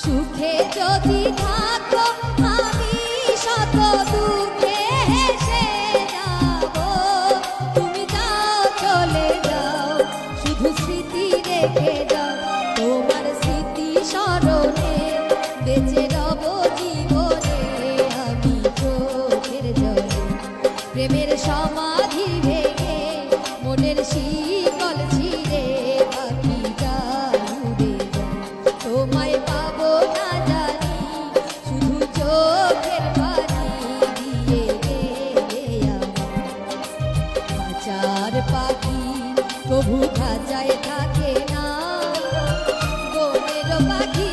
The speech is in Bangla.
সুখে যদি থাকো আমি শত দুঃখে হেসে যাব। তুমি যাও চলে যাও, শুধু স্মৃতি রেখে যাও। তোমার স্মৃতি স্মরণে বেঁচে রব জীবনে আমি চোখের জলে। প্রেমের সমাধি ভেঙে মনের শিকল ছিঁড়ে পাখি যায় উড়ে যায়। তোমায় পাবো না জানি, শুধু চোখের পানি দিয়ে গেলে আমার। খাঁচার পাখি কবু খাঁচায় থাকে না, বনের পাখি